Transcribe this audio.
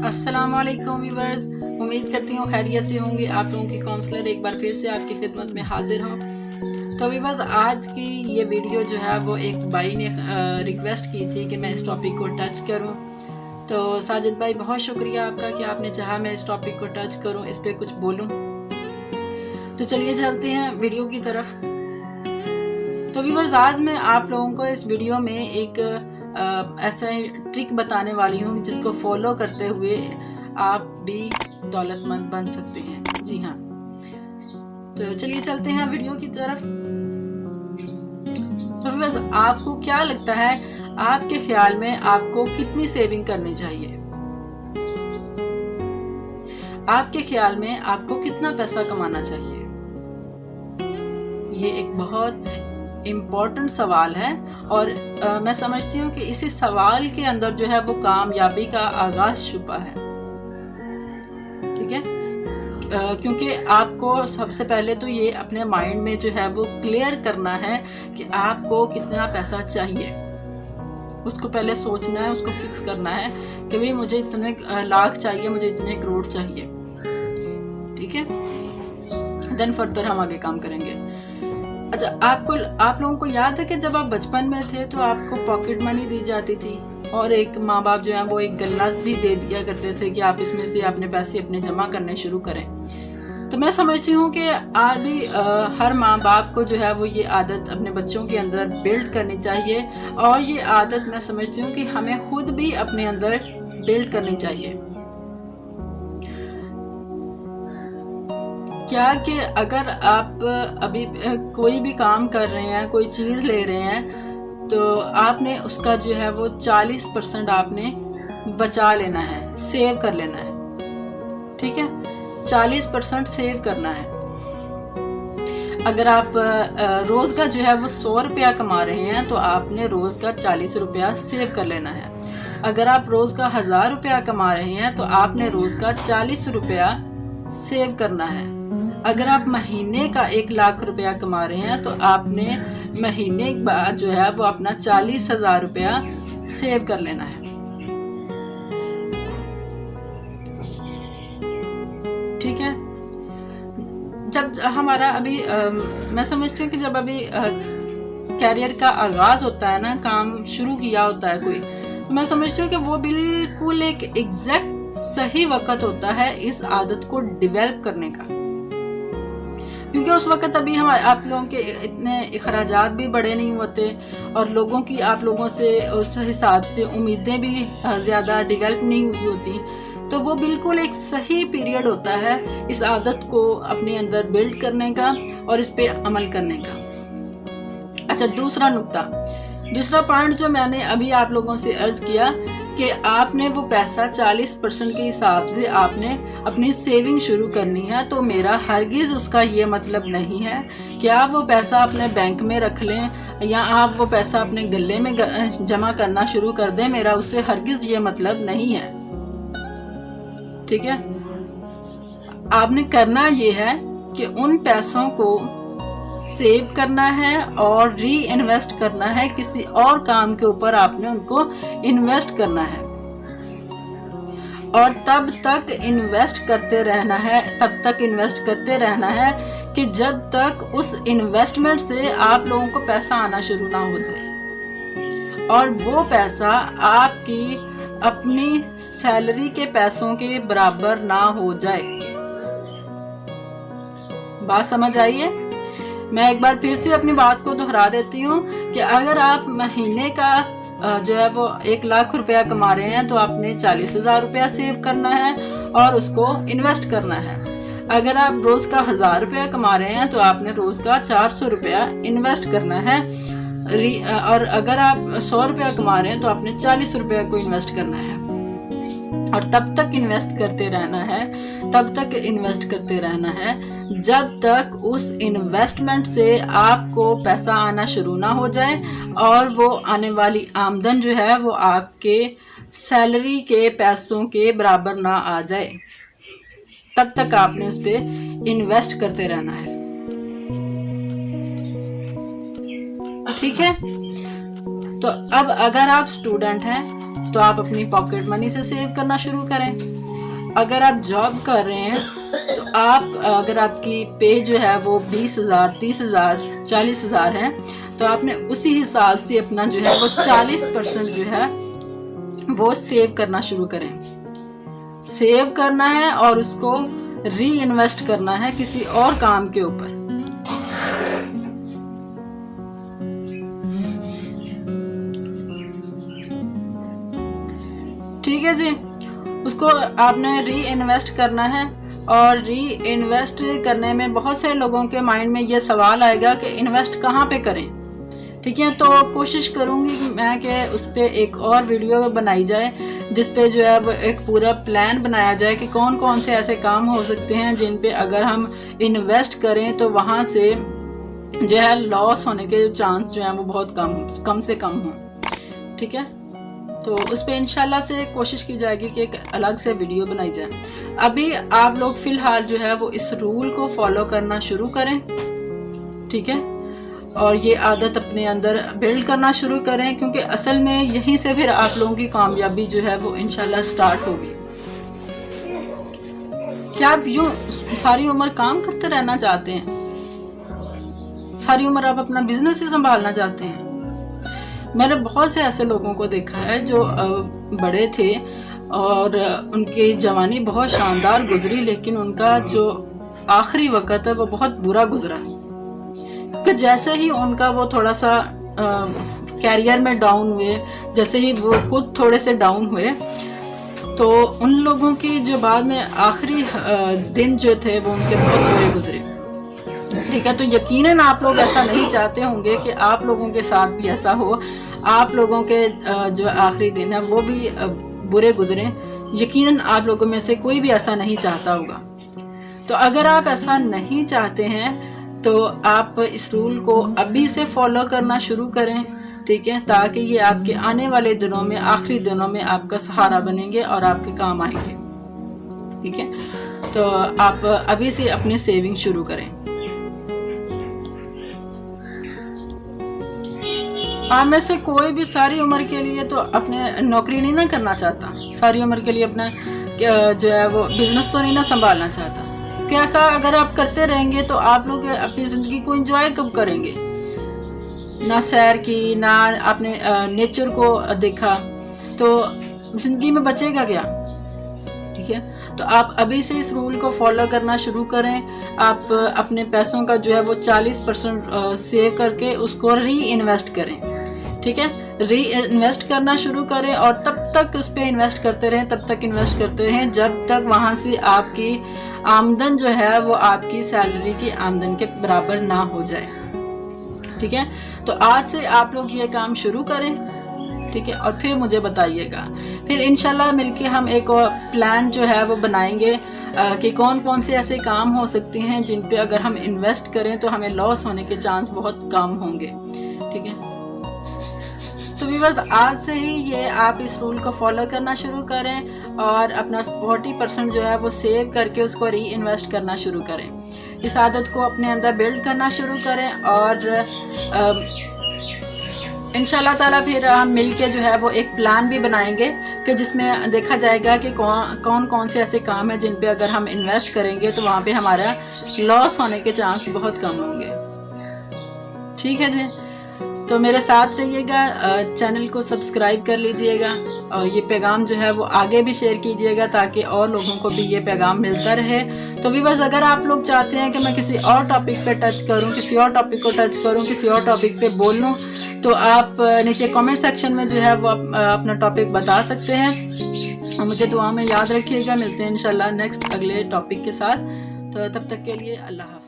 अस्सलामुअलैकुम व्यूअर्स, उम्मीद करती हूँ खैरियत से होंगे। आप लोगों की काउंसलर एक बार फिर से आपकी खिदमत में हाजिर हूँ। तो व्यूअर्स, आज की ये वीडियो जो है वो एक भाई ने रिक्वेस्ट की थी कि मैं इस टॉपिक को टच करूँ। तो साजिद भाई, बहुत शुक्रिया आपका कि आपने चाहा मैं इस टॉपिक को टच करूँ, इस पर कुछ बोलूँ। तो चलिए चलते हैं वीडियो की तरफ। तो व्यूअर्स, आज मैं आप लोगों को इस वीडियो में एक ऐसा ट्रिक बताने वाली हूँ जिसको फॉलो करते हुए आप भी दौलतमंद बन सकते हैं। जी हाँ, तो चलिए चलते हैं वीडियो की तरफ। तो व्यूअर्स, आपको क्या लगता है, आपके ख्याल में आपको कितनी सेविंग करनी चाहिए? आपके ख्याल में आपको कितना पैसा कमाना चाहिए? ये एक बहुत इम्पोर्टेंट सवाल है और मैं समझती हूँ कि इसी सवाल के अंदर जो है वो कामयाबी का आगाज छुपा है। ठीक है, क्योंकि आपको सबसे पहले तो ये अपने माइंड में जो है वो क्लियर करना है कि आपको कितना पैसा चाहिए। उसको पहले सोचना है, उसको फिक्स करना है कि भाई मुझे इतने लाख चाहिए, मुझे इतने करोड़ चाहिए। ठीक है, देन फर्दर हम आगे काम करेंगे। अच्छा, आप लोगों को याद है कि जब आप बचपन में थे तो आपको पॉकेट मनी दी जाती थी और एक माँ बाप जो है वो एक गल्ला भी दे दिया करते थे कि आप इसमें से अपने पैसे अपने जमा करने शुरू करें। तो मैं समझती हूँ कि आज भी हर माँ बाप को जो है वो ये आदत अपने बच्चों के अंदर बिल्ड करनी चाहिए और ये आदत मैं समझती हूँ कि हमें खुद भी अपने अंदर बिल्ड करनी चाहिए। क्या कि अगर आप अभी कोई भी काम कर रहे हैं, कोई चीज़ ले रहे हैं, तो आपने उसका जो है वो 40% आपने बचा लेना है, सेव कर लेना है। ठीक है, 40% सेव करना है। अगर आप रोज़ का जो है वो 100 रुपया कमा रहे हैं तो आपने रोज़ का 40 रुपया सेव कर लेना है। अगर आप रोज़ का 1000 रुपया कमा रहे हैं तो आपने रोज़ का 40 रुपया सेव करना है। अगर आप महीने का 1 लाख रुपया कमा रहे हैं तो आपने महीने के बाद जो है वो अपना 40,000 रुपया सेव कर लेना है। ठीक है, जब हमारा अभी मैं समझती हूँ कि जब अभी कैरियर का आगाज होता है ना, काम शुरू किया होता है कोई, तो मैं समझती हूँ कि वो बिल्कुल एक एग्जैक्ट सही वक्त होता है इस आदत को डेवलप करने का, क्योंकि उस वक्त अभी हम आप लोगों के इतने अखराजात भी बड़े नहीं होते और लोगों की आप लोगों से उस हिसाब से उम्मीदें भी ज़्यादा डेवलप नहीं हुई होती। तो वो बिल्कुल एक सही पीरियड होता है इस आदत को अपने अंदर बिल्ड करने का और इस पे अमल करने का। अच्छा, दूसरा पॉइंट जो मैंने अभी आप लोगों से अर्ज किया कि आपने वो पैसा 40% के हिसाब से आपने अपनी सेविंग शुरू करनी है, तो मेरा हरगिज़ उसका ये मतलब नहीं है कि आप वो पैसा अपने बैंक में रख लें या आप वो पैसा अपने गले में जमा करना शुरू कर दें। मेरा उससे हरगिज़ ये मतलब नहीं है। ठीक है, आपने करना ये है कि उन पैसों को सेव करना है और री इन्वेस्ट करना है, किसी और काम के ऊपर आपने उनको इन्वेस्ट करना है और तब तक इन्वेस्ट करते रहना है कि जब तक उस इन्वेस्टमेंट से आप लोगों को पैसा आना शुरू ना हो जाए और वो पैसा आपकी अपनी सैलरी के पैसों के बराबर ना हो जाए। बात समझ आई है? मैं एक बार फिर से अपनी बात को दोहरा देती हूँ कि अगर आप महीने का जो है वो 1 लाख रुपया कमा रहे हैं तो आपने 40,000 रुपया सेव करना है और उसको इन्वेस्ट करना है। अगर आप रोज़ का 1000 रुपया कमा रहे हैं तो आपने रोज़ का 400 रुपया इन्वेस्ट करना है और अगर आप 100 रुपया कमा रहे हैं तो आपने 40 रुपया को इन्वेस्ट करना है और तब तक इन्वेस्ट करते रहना है जब तक उस इन्वेस्टमेंट से आपको पैसा आना शुरू ना हो जाए और वो आने वाली आमदन जो है वो आपके सैलरी के पैसों के बराबर ना आ जाए। तब तक आपने उस पर इन्वेस्ट करते रहना है। ठीक है, तो अब अगर आप स्टूडेंट हैं तो आप अपनी पॉकेट मनी से सेव करना शुरू करें। अगर आप जॉब कर रहे हैं तो आप, अगर आपकी पे जो है वो 20,000, 30,000, 40,000 है, तो आपने उसी हिसाब से अपना जो है वो 40% जो है वो सेव करना शुरू करें। सेव करना है और उसको री इन्वेस्ट करना है किसी और काम के ऊपर। ठीक है जी, उसको आपने री इन्वेस्ट करना है। और री इन्वेस्ट करने में बहुत से लोगों के माइंड में ये सवाल आएगा कि इन्वेस्ट कहाँ पे करें। ठीक है, तो कोशिश करूँगी मैं कि उस पर एक और वीडियो बनाई जाए जिस पे जो है वो एक पूरा प्लान बनाया जाए कि कौन कौन से ऐसे काम हो सकते हैं जिन पे अगर हम इन्वेस्ट करें तो वहाँ से जो है लॉस होने के चांस जो है वो बहुत कम से कम हों। ठीक है, तो उस पर इंशाल्लाह से कोशिश की जाएगी कि एक अलग से वीडियो बनाई जाए। अभी आप लोग फ़िलहाल जो है वो इस रूल को फॉलो करना शुरू करें। ठीक है, और ये आदत अपने अंदर बिल्ड करना शुरू करें, क्योंकि असल में यहीं से फिर आप लोगों की कामयाबी जो है वो इंशाल्लाह स्टार्ट होगी। क्या आप यूँ सारी उम्र काम करते रहना चाहते हैं? सारी उम्र आप अपना बिजनेस ही संभालना चाहते हैं? मैंने बहुत से ऐसे लोगों को देखा है जो बड़े थे और उनकी जवानी बहुत शानदार गुजरी, लेकिन उनका जो आखिरी वक्त है वो बहुत बुरा गुजरा। कि जैसे ही उनका वो थोड़ा सा कैरियर में डाउन हुए, जैसे ही वो खुद थोड़े से डाउन हुए, तो उन लोगों की जो बाद में आखिरी दिन जो थे वो उनके बहुत बुरे गुजरे। ठीक है, तो यकीनन आप लोग ऐसा नहीं चाहते होंगे कि आप लोगों के साथ भी ऐसा हो, आप लोगों के जो आखिरी दिन है वो भी बुरे गुजरें। यकीनन आप लोगों में से कोई भी ऐसा नहीं चाहता होगा। तो अगर आप ऐसा नहीं चाहते हैं तो आप इस रूल को अभी से फॉलो करना शुरू करें। ठीक है, ताकि ये आपके आने वाले दिनों में, आखिरी दिनों में आपका सहारा बनेंगे और आपके काम आएंगे। ठीक है, तो आप अभी से अपनी सेविंग शुरू करें। आप में से कोई भी सारी उम्र के लिए तो अपने नौकरी नहीं ना करना चाहता, सारी उम्र के लिए अपना जो है वो बिजनेस तो नहीं ना संभालना चाहता। कैसा अगर आप करते रहेंगे तो आप लोग अपनी ज़िंदगी को एंजॉय कब करेंगे? ना सैर की, ना आपने नेचर को देखा, तो ज़िंदगी में बचेगा क्या? ठीक है, तो आप अभी से इस रूल को फॉलो करना शुरू करें। आप अपने पैसों का जो है वो 40% सेव करके उसको री इन्वेस्ट करें। ठीक है, री इन्वेस्ट करना शुरू करें और तब तक उस पर इन्वेस्ट करते रहें, तब तक इन्वेस्ट करते रहें जब तक वहाँ से आपकी आमदन जो है वो आपकी सैलरी की आमदन के बराबर ना हो जाए। ठीक है, तो आज से आप लोग ये काम शुरू करें। ठीक है, और फिर मुझे बताइएगा, फिर इंशाल्लाह मिलके हम एक और प्लान जो है वो बनाएंगे कि कौन कौन से ऐसे काम हो सकते हैं जिन पे अगर हम इन्वेस्ट करें तो हमें लॉस होने के चांस बहुत कम होंगे। ठीक है, तो व्यूअर्स आज से ही ये आप इस रूल को फॉलो करना शुरू करें और अपना 40% जो है वो सेव करके उसको री इन्वेस्ट करना शुरू करें। इस आदत को अपने अंदर बिल्ड करना शुरू करें और इंशाल्लाह ताला फिर हम मिलके जो है वो एक प्लान भी बनाएंगे कि जिसमें देखा जाएगा कि कौन कौन से ऐसे काम हैं जिन पे अगर हम इन्वेस्ट करेंगे तो वहाँ पे हमारा लॉस होने के चांस बहुत कम होंगे। ठीक है जी, तो मेरे साथ रहिएगा, चैनल को सब्सक्राइब कर लीजिएगा और ये पैगाम जो है वो आगे भी शेयर कीजिएगा ताकि और लोगों को भी ये पैगाम मिलता रहे। तो व्यूअर्स अगर आप लोग चाहते हैं कि मैं किसी और टॉपिक पे टच करूं, किसी और टॉपिक को टच करूं, किसी और टॉपिक पे बोलूं, तो आप नीचे कमेंट सेक्शन में जो है वो अपना टॉपिक बता सकते हैं और मुझे दुआ में याद रखिएगा। मिलते हैं इंशाल्लाह नेक्स्ट अगले टॉपिक के साथ, तो तब तक के लिए अल्लाह हाफ़िज़।